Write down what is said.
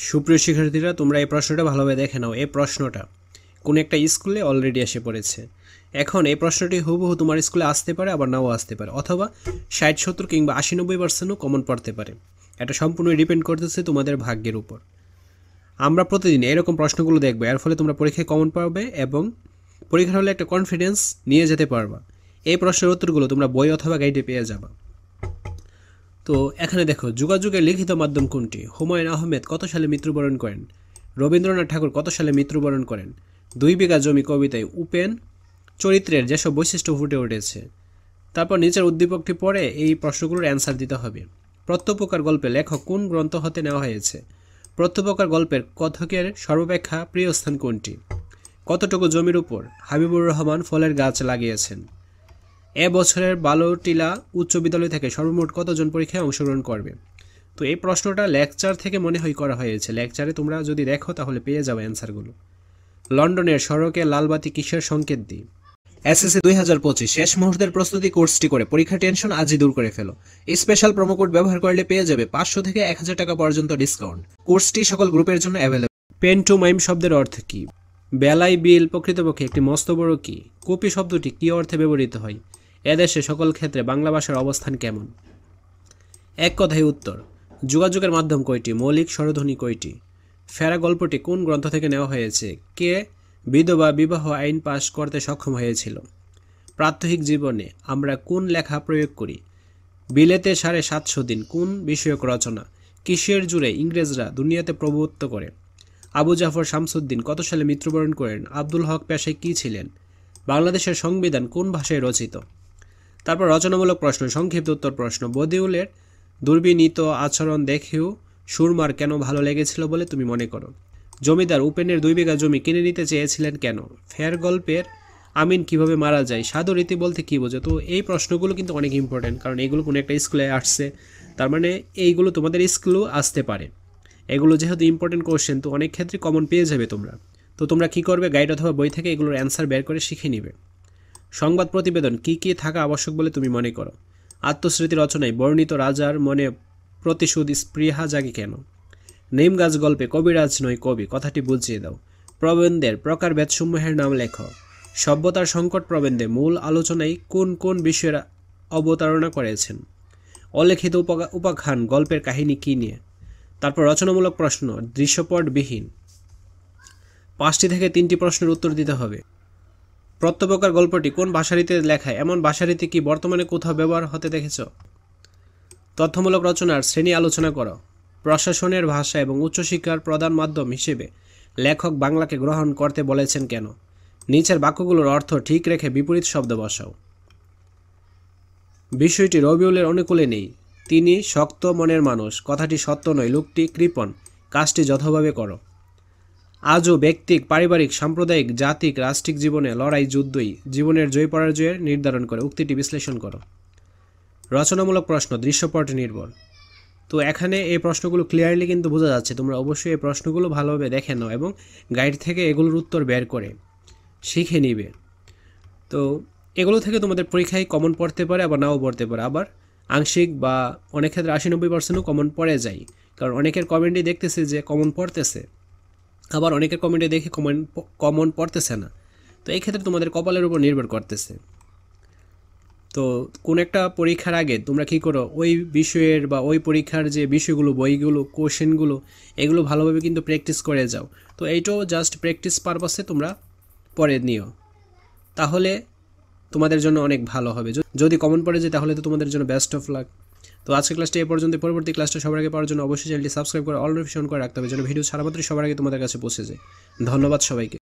সুপ্রিয় শিক্ষার্থীরা, তোমরা এই প্রশ্নটা ভালোভাবে দেখে নাও। এই প্রশ্নটা কোন একটা স্কুলে অলরেডি এসে পড়েছে। এখন এই প্রশ্নটি হুবহু তোমার স্কুলে আসতে পারে, আবার নাও আসতে পারে, অথবা 60-70 কিংবা 80-90% কমন পড়তে পারে। এটা সম্পূর্ণ ডিপেন্ড করতেছে তোমাদের ভাগ্যের উপর। আমরা প্রতিদিন এরকম প্রশ্নগুলো দেখবো, এর ফলে তোমরা পরীক্ষায় কমন পাবে এবং পরীক্ষার হলে একটা কনফিডেন্স নিয়ে যেতে পারবা। এই প্রশ্নের উত্তরগুলো তোমরা বই অথবা গাইডে পেয়ে যাবা। তো এখানে দেখো, যোগাযোগের লিখিত মাধ্যম কোনটি? হুমায়ুন আহমেদ কত সালে মৃত্যুবরণ করেন? রবীন্দ্রনাথ ঠাকুর কত সালে মৃত্যুবরণ করেন? 2 বিঘা জমি কবিতায় উপেন চরিত্রের যেসব বৈশিষ্ট্য ফুটে উঠেছে। তারপর নিচের উদ্দীপকটি পড়ে এই প্রশ্নগুলোর অ্যান্সার দিতে হবে। প্রত্যপকার গল্পে লেখক কোন গ্রন্থ হতে নেওয়া হয়েছে? প্রত্যপকার গল্পের কথকের সর্বাপেক্ষা প্রিয় স্থান কোনটি? কতটুকু জমির উপর হাবিবুর রহমান ফলের গাছ লাগিয়েছেন? এ বছরের বালুটিলা উচ্চ বিদ্যালয় থেকে সর্বমোট কতজন পরীক্ষায় অংশগ্রহণ করবে? তো এই প্রশ্নটা লেকচার থেকে মনে হয় করা হয়েছে। লেকচারে তোমরা যদি দেখো তাহলে পেয়ে যাবে অ্যান্সারগুলো। লন্ডনের সড়কে লালবাতি কিসের সংকেত দিই? এসএসসি 2025 শেষ মুহূর্তের প্রস্তুতি কোর্সটি করে পরীক্ষা টেনশন আজই দূর করে ফেলো। স্পেশাল প্রোমো কোড ব্যবহার করলে পেয়ে যাবে 500 থেকে 1000 টাকা পর্যন্ত ডিসকাউন্ট। কোর্সটি সকল গ্রুপের জন্য অ্যাভেলেবল। পেন টু মাইম শব্দের অর্থ কী? বেলাই বিল প্রকৃতপক্ষে একটি মস্ত বড় কী? কপি শব্দটি কী অর্থে ব্যবহৃত হয়? এদেশে সকল ক্ষেত্রে বাংলা ভাষার অবস্থান কেমন? এক কথায় উত্তর। যোগাযোগের মাধ্যম কয়টি? মৌলিক স্বরধ্বনি কয়টি? ফেরা গল্পটি কোন গ্রন্থ থেকে নেওয়া হয়েছে? কে বিধবা বিবাহ আইন পাশ করতে সক্ষম হয়েছিল? প্রাত্যহিক জীবনে আমরা কোন লেখা প্রয়োগ করি? বিলেতে 750 দিন কোন বিষয়ক রচনা? কিসের জুড়ে ইংরেজরা দুনিয়াতে প্রভুত্ব করে? আবু জাফর শামসুদ্দিন কত সালে মৃত্যুবরণ করেন? আব্দুল হক পেশায় কী ছিলেন? বাংলাদেশের সংবিধান কোন ভাষায় রচিত? তারপর রচনামূলক প্রশ্ন, সংক্ষিপ্ত উত্তর প্রশ্ন। বদিউলের দুর্বিনীত আচরণ দেখেও সুরমার কেন ভালো লেগেছিল বলে তুমি মনে করো? জমিদার উপেনের 2 বিঘা জমি কিনে নিতে চেয়েছিলেন কেন? ফের গল্পের আমিন কিভাবে মারা যায়? সাধু রীতি বলতে কী বোঝো? তো এই প্রশ্নগুলো কিন্তু অনেক ইম্পর্টেন্ট, কারণ এগুলো কোনো একটা স্কুলে আসছে, তার মানে এইগুলো তোমাদের স্কুলেও আসতে পারে। এগুলো যেহেতু ইম্পর্টেন্ট কোশ্চেন, তো অনেক ক্ষেত্রে কমন পেয়ে যাবে তোমরা। তো তোমরা কী করবে, গাইড অথবা বই থেকে এগুলোর অ্যান্সার বের করে শিখে নিবে। সংবাদ প্রতিবেদন কী কী থাকা আবশ্যক বলে তুমি মনে করো? আত্মস্মৃতি রচনায় বর্ণিত রাজার মনে প্রতিশোধ স্পৃহা জাগে কেন? নিম গাছ গল্পে কবিরাজ নয় কবি কথাটি বুঝিয়ে দাও। প্রবন্ধের প্রকারভেদসমূহের নাম লেখো। সভ্যতার সংকট প্রবন্ধে মূল আলোচনায় কোন কোন বিষয়ের অবতারণা করেছেন? অলিখিত উপাখ্যান গল্পের কাহিনী কী নিয়ে? তারপর রচনামূলক প্রশ্ন, দৃশ্যপটবিহীন 5টি থেকে 3টি প্রশ্নের উত্তর দিতে হবে। প্রত্যপকার গল্পটি কোন ভাষারীতিতে লেখা? এমন ভাষারীতি কি বর্তমানে কোথাও ব্যবহার হতে দেখেছ? তথ্যমূলক রচনার শ্রেণী আলোচনা করো। প্রশাসনের ভাষা এবং উচ্চশিক্ষার প্রধান মাধ্যম হিসেবে লেখক বাংলাকে গ্রহণ করতে বলেছেন কেন? নিচের বাক্যগুলোর অর্থ ঠিক রেখে বিপরীত শব্দ বসাও। বিষয়টি রবিউলের অনুকূলে নেই। তিনি শক্ত মনের মানুষ কথাটি সত্য নয়, লোকটি কৃপণ, কাজটি যথাভাবে করো। আজও ব্যক্তিক, পারিবারিক, সাম্প্রদায়িক, জাতিক, রাষ্ট্রিক জীবনে লড়াই যুদ্ধই জীবনের জয় পরাজয়ের নির্ধারণ করে। উক্তিটি বিশ্লেষণ করো। রচনামূলক প্রশ্ন, দৃশ্যপট নির্ভর। তো এখানে এই প্রশ্নগুলো ক্লিয়ারলি কিন্তু বোঝা যাচ্ছে। তোমরা অবশ্যই এই প্রশ্নগুলো ভালোভাবে দেখে নাও এবং গাইড থেকে এগুলোর উত্তর বের করে শিখে নিবে। তো এগুলো থেকে তোমাদের পরীক্ষায় কমন পড়তে পারে, আবার নাও পড়তে পারে, আবার আংশিক বা অনেক ক্ষেত্রে 80-90%ও কমন পড়ে যায়। কারণ অনেকের কমেন্টই দেখতেছে যে কমন পড়তেছে, আবার অনেকের কমেন্টে দেখে কমন পড়তেছে না। তো এই ক্ষেত্রে তোমাদের কপালের উপর নির্ভর করতেছে। তো কোন একটা পরীক্ষার আগে তোমরা কী করো, ওই বিষয়ের বা ওই পরীক্ষার যে বিষয়গুলো, বইগুলো, কোশ্চেনগুলো, এগুলো ভালোভাবে কিন্তু প্র্যাকটিস করে যাও। তো এইটাও জাস্ট প্র্যাকটিস পারপাসে তোমরা পড়ে নিও, তাহলে তোমাদের জন্য অনেক ভালো হবে। যদি কমন পড়ে যায় তাহলে তো তোমাদের জন্য বেস্ট অফ লাক। তো আজকের ক্লাসটা এ পর্যন্ত। পরবর্তী ক্লাসটা সবার আগে পাওয়ার জন্য অবশ্যই চ্যানেলটি সাবস্ক্রাইব করে অল নোটিফিকেশন করে রাখতে হবে, যেন ভিডিও ছাড়া মাত্রই সবার আগে তোমাদের কাছে পৌঁছে যায়। ধন্যবাদ সবাইকে।